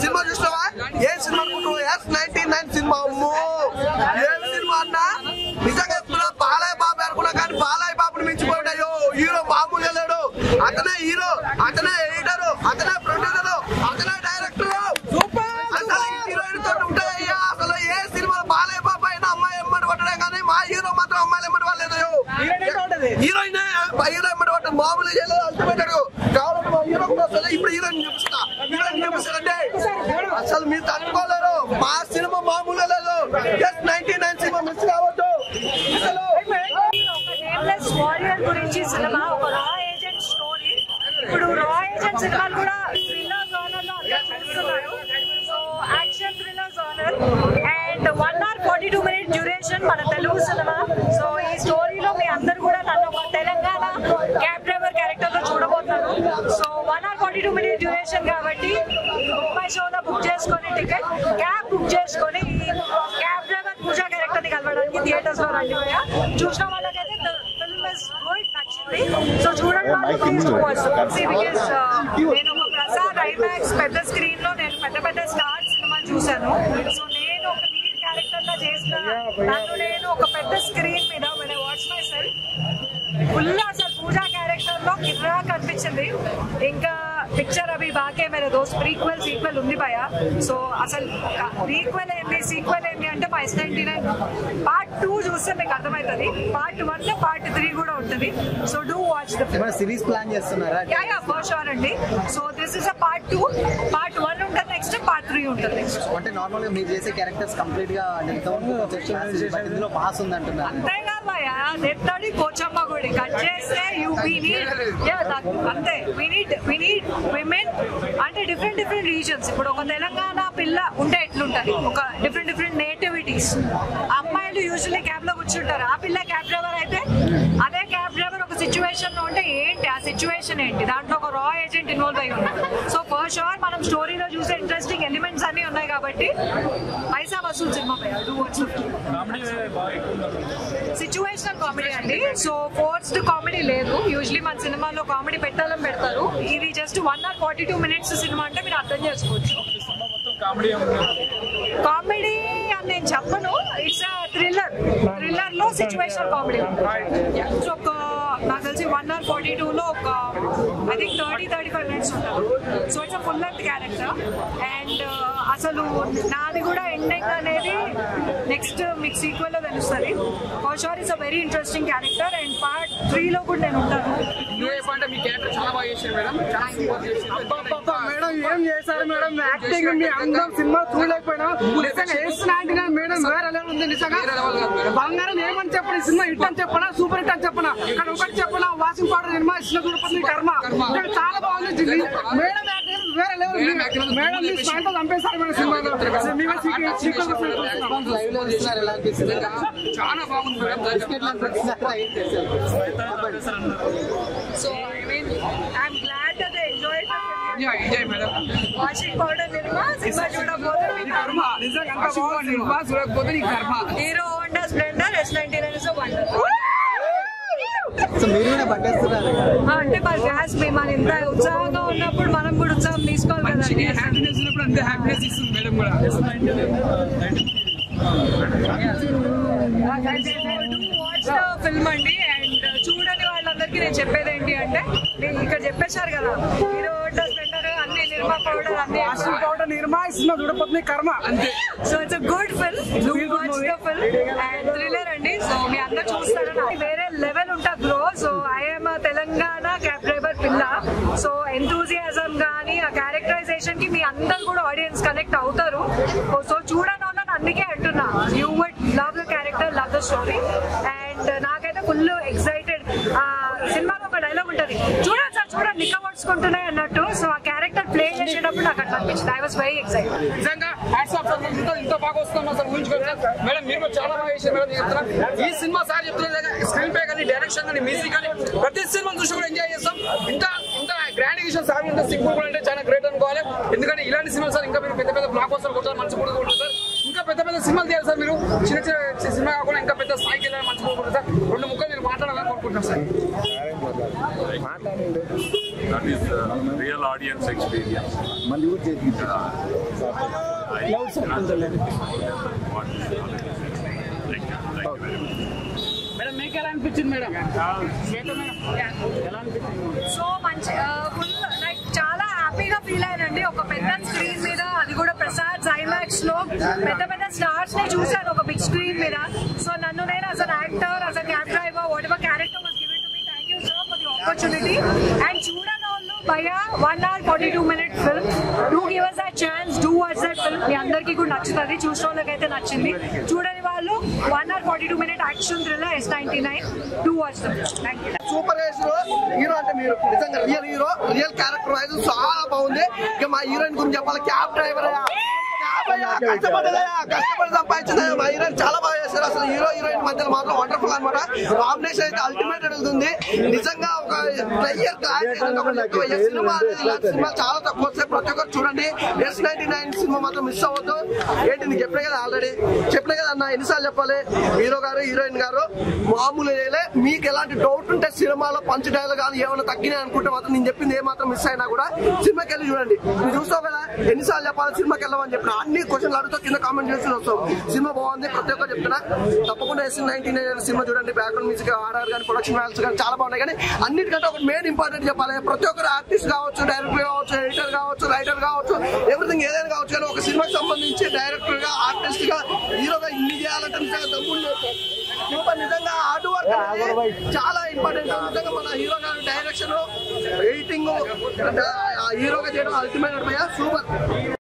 Cinema చూసావా? ఏ cinema అనుకుంటున్నావు? S99 cinema. అమ్మో ఏం సినిమా అన్నా, నిజంగా బాలయ్య బాబు అనుకున్నా కానీ బాలయ్య బాబుని మించిపోయాడు. హీరో మామూలుగా లేడు. అతనే హీరో, అతనే ఎడిటర్, అతనే ప్రొడ్యూసర్, అతనే డైరెక్టర్. అసలు హీరోయిన్ తోటి ఉంటాయ్యా. అసలు ఏ సినిమా బాలయ్య బాబు అయినా అమ్మాయి ఎమ్మడి పట్టడే కానీ మా హీరో మాత్రం అమ్మాయిలు ఎమ్మడి పడలేదు. హీరోయిన్ ఎమ్మడి పట్టదు, మామూలుగా చేయలేదు. అల్టిమేట్ కావాలంటే మా హీరో కూడా వస్తుంది. ఇప్పుడు హీరోయిన్ చూపిస్తారంటే అసలు మీరు తట్టుకోలేరు. మా సినిమా మామూలుగా లేదు. S99 సినిమా మిస్ కావద్దు. వారియర్ గురించి సినిమా, ఒక రా ఏజెంట్ స్టోరీ. ఇప్పుడు రా ఏజెంట్ సినిమాలు కూడా థ్రిల్లర్ జోనర్ లో చూస్తున్నారు. So action thriller genre and 1 hour 42 minute duration మన తెలుగు సినిమా. సో ఈ స్టోరీలో మీ అందరు కూడా నన్ను ఒక తెలంగాణ క్యాబ్ డ్రైవర్ క్యారెక్టర్ లో చూడబోతున్నారు. సో 1 hour 42 minute డ్యూరేషన్ కాబట్టి ముప్పై షోలో బుక్ చేసుకొని టికెట్ క్యాబ్ బుక్ చేసుకొని క్యాబ్ డ్రైవర్ పూజా క్యారెక్టర్ ని కలవడానికి థియేటర్స్ లో రండి. చూసిన వాళ్ళకైతే నచ్చింది. సో చూడండి నేను ఒక ప్రసాద్ ఐమాక్స్ పెద్ద స్క్రీన్ లో నేను పెద్ద పెద్ద స్టార్ సినిమాలు చూసాను. సో నేను ఒక లీడ్ క్యారెక్టర్ లా చేసిన నన్ను నేను ఒక పెద్ద స్క్రీన్ మీద when I watch myself full అసలు పూజా క్యారెక్టర్ లో కిర్రా కనిపించింది. ఇంకా పిక్చర్ అవి బాకే మేరే దోస్త్ ప్రీక్వెల్ సీక్వెల్ ఉంది భయ. సో అసలు ప్రీక్వెల్ ఏంటి సీక్వెల్ ఏంటి అంటే మా S99 పార్ట్ 2 చూస్తే మీకు అర్థమవుతుంది. పార్ట్ 1 లో పార్ట్ 3 కూడా ఉంటుంది. So do watch the series plan చేస్తున్నారా? యా ఫర్ షూర్ అండి. So this is a part 2. Part 1 ఉంటుంది, నెక్స్ట్ పార్ట్ 3 ఉంటుంది నెక్స్ట్. అంటే నార్మల్ గా మీరు చేసే క్యారెక్టర్స్ కంప్లీట్ గా ఇందులో మాస్ ఉంది అంటున్నారు. అంతేగా భయ నెత్తడి పోచమ్మ గుడి కట్ చేస్తే అంతే. వి నీడ్ విమెన్ అంటే డిఫరెంట్ రీజన్స్. ఇప్పుడు ఒక తెలంగాణ పిల్ల ఉంటే ఎట్లుంటది, ఒక డిఫరెంట్ నేటివిటీస్. అమ్మాయిలు యూజువల్లీ క్యాబ్ లో కూర్చుంటారు. ఆ పిల్ల క్యాబ్ డ్రైవర్ అయితే అదే క్యాబ్ డ్రైవర్ ఒక సిచ్యువేషన్ లో ఉంటే ఏంటి ఆ సిచ్యువేషన్ ఏంటి, దాంట్లో ఒక రా ఏజెంట్ ఇన్వాల్వ్ అయ్యి ఉన్నారు. సో ఫర్ షూర్ మనం స్టోరీలో చూసే ఇంట్రెస్టింగ్ ఎలిమెంట్స్ అన్ని ఉన్నాయి కాబట్టి పైసా వసూలు సినిమా సిచ్యువేషనల్ కామెడీ అండి. సో ఫోర్స్డ్ కామెడీ లేదు. యూజువల్లీ మన సినిమాలో కామెడీ పెట్టాలని పెడతారు. ఇది జస్ట్ 1 hour 42 minutes సినిమా అంటే మీరు అర్థం చేసుకోవచ్చు. కామెడీ అని నేను చెప్పను, ఇట్స్ థ్రిల్లర్ లో సిచ్యువేషనల్ కామెడీ. సో ఒక నాకు తెలిసి 1 hour 42 లో ఒక ఐ థింక్ 30-35 minutes ఉంటారు. So it's a full length character. And అసలు నాది కూడా ఎండింగ్ అనేది నెక్స్ట్ మీకు సీక్వెల్ లో తెలుస్తుంది. For sure it's a very interesting character. And part 3 లో కూడా నేను ఉంటాను. మేడం ఏం చేశారు మేడం? యాక్టింగ్ మీ అందం సినిమా చూడలేకపోయినా నిజంగా S99 మేడం వేరే లెవెల్ ఉంది. నిజంగా బంగారం ఏమని చెప్పండి, సినిమా హిట్ అని చెప్పనా, సూపర్ హిట్ అని చెప్పనా, ఇక్కడ ఒకటి చెప్పనా, వాషింగ్ పౌడర్ సినిమా ఇచ్చిన చూడపోతుంది కర్మ. చాలా బాగుంది మేడం, వేరే లెవెల్ మేడం. మీ స్మైల్ చంపేశారు మేడం సినిమాలో. చాలా బాగుంది so I mean I'm glad that they enjoyed the film. Washing powder cinema చూడకపోతే మీకు కర్మ. నిజంగా అంత బాగుంది సినిమా చూడకపోతే నీకు కర్మ. Hero Honda Splendor S99 is a wonder. So మీరు కూడా పట్టేస్తున్నారు అంటే మరి గ్యాస్ మన ఇంత ఉత్సాహంగా ఉన్నప్పుడు మనం కూడా ఉత్సాహం తీసుకోవాలి కదా. హ్యాపీనెస్ ఉన్నప్పుడు అంతే హ్యాపీనెస్ ఇస్తుంది మేడం కూడా. ఫిల్మ్ అండి. అండ్ చూడని వాళ్ళందరికీ నేను చెప్పేది ఏంటి అంటే, ఇక్కడ చెప్పేశారు కదా హీరో హోండా స్ప్లెండర్ అన్ని నిర్మా పౌడర్ అన్ని పౌడర్ నిర్మా సినిమా చూడకపోతే కర్మ అంతే. So it's a good film. Do watch the film. And thriller అండి. సో మీ అందరూ చూస్తారని వేరే లెవెల్ ఉంటుంది bro. So I'm Telangana cab driver పిల్ల. సో ఎంతూజియాజం కానీ ఆ క్యారెక్టరైజేషన్ కి మీ అందరు కూడా ఆడియన్స్ కనెక్ట్ అవుతారు. సో చూడని వాళ్ళని అందుకే అంటున్నా, you would love the character, love the story. And నాకైతే ఫుల్ ఎక్సైటెడ్. సినిమాలో ఒక డైలాగ్ ఉంటుంది, చూడండి సార్ చూడండి నిక్క పడుచుకుంటున్నాయి అన్నట్టు. సో ఆ క్యారెక్టర్ ప్లే చేసేటప్పుడు నాకు అట్లా అనిపించింది. I was very excited. నిజంగా హ్యాట్స్ ఆఫ్ సార్. ఇంత బాగా వస్తున్నాం అసలు ఊహించుకోలేదు మేడం. మీరు చాలా బాగా చేశారు మేడం. చెప్తున్నా ఈ సినిమా సార్ చెప్తున్నారు స్క్రీన్ ప్లే కానీ డైరెక్షన్ కానీ మ్యూజిక్ కానీ ప్రతి సినిమా చూసి కూడా ఎంజాయ్ చేస్తాం. ఇంత గ్రాండ్ విషయం సార్ ఇంత సింపుల్ కూడా అంటే చాలా గ్రేట్ అనుకోవాలి. ఎందుకంటే ఇలాంటి సినిమాలు సార్ ఇంకా మీరు పెద్ద బ్లాక్ బస్టర్ కొట్టారు, మంచి కూడా ఉంటుంది సార్. ఇంకా పెద్ద సినిమాలు తీయాలి సార్. మీరు చిన్న సినిమా కాకుండా ఇంకా పెద్ద స్థాయికి వెళ్ళాలి, మంచి కూడా సార్. 2 ముక్కలు మీరు మాట్లాడాలని కోరుకుంటున్నాం sir. That is real audience experience. Madam మీకు ఎలా అనిపించింది మేడం? సో మంచి ఫుల్ లైక్ చాలా హ్యాపీగా ఫీల్ అయ్యానండి. ఒక పెద్ద స్క్రీన్ మీద, అది కూడా ప్రసాద్ ఐమాక్స్ లో పెద్ద పెద్ద స్టార్స్ ని చూసాను ఒక బిగ్ స్క్రీన్ మీద. సో నన్ను నేను as an actor, as a cab driver, whatever character was given to me, thank you sir for the opportunity. And చూడని వాళ్ళు భయ్యా 1 hour 42 minute film, do give us that chance, do watch that film. మీ అందరికీ కూడా నచ్చుతుంది, చూసిన వాళ్ళకైతే నచ్చింది. చూడని వాళ్ళు 1 hour 42 minute action thriller S99, do watch them. Thank you. Super hero అంటే మీరు నిజంగా real hero, real character wise చాలా బాగుంది. ఇక మా హీరోయిన్ గురించి చెప్పాలి, క్యాబ్ డ్రైవర్ కష్టపడి సంపాదించింది. మా హీరోయిన్ చాలా బాగా చేశారు. అసలు హీరోయిన్ మధ్యలో మాత్రం వండర్ఫుల్ అనమాట. కాంబినేషన్ అయితే అల్టిమేట్ వెళ్తుంది. నిజంగా ఒక ప్లేయర్ సినిమా ఇలాంటి సినిమా చాలా తక్కువ వస్తాయి. ప్రతి ఒక్కరు చూడండి. S99 సినిమా మాత్రం మిస్ అవ్వద్దు. ఏంటి నీకు చెప్పలే కదా, ఆల్రెడీ చెప్పలే కదా అన్న, ఎన్నిసార్లు చెప్పాలి. హీరో గారు హీరోయిన్ గారు మామూలు చేయలే. మీకు ఎలాంటి డౌట్ ఉంటే సినిమాలో పంచ్ డైలాగ్ కానీ ఏమైనా తగ్గినాయి అనుకుంటే మాత్రం నేను చెప్పింది ఏ మాత్రం మిస్ అయినా కూడా సినిమాకి వెళ్ళి చూడండి. మీరు చూస్తావు కదా, ఎన్నిసార్లు చెప్పాలి సినిమాకి వెళ్ళమని చెప్పిన అన్ని క్వశ్చన్లు అడుగుతూ కింద కామెంట్ చేసి వస్తాం. సినిమా బాగుంది, ప్రతి ఒక్కరు చెప్తున్నా. తప్పకుండా S99 సినిమా చూడండి. బ్యాక్గ్రౌండ్ మ్యూజిక్, ఆర్ఆర్ కానీ, ప్రొడక్షన్ వాల్యూస్ కానీ చాలా బాగున్నాయి. కానీ అన్నిటికంటే ఒక మెయిన్ ఇంపార్టెంట్ చెప్పాలి, ప్రతి ఒక్కరు ఆర్టిస్ట్ కావచ్చు, డైరెక్టర్ కావచ్చు, ఎడిటర్ కావచ్చు, రైటర్ కావచ్చు, ఎవ్రీథింగ్ ఏదైనా కావచ్చు. కానీ ఒక సినిమాకి సంబంధించి డైరెక్టర్ గా, ఆర్టిస్ట్ గా, హీరోగా ఇన్ని చేయాలంటే నిజంగా దమ్ముంది. నిజంగా హార్డ్ వర్క్ చాలా ఇంపార్టెంట్. నిజంగా మన హీరో గారి డైరెక్షన్, ఎడిటింగ్, హీరోగా చేయడం అల్టిమేట్ సూపర్.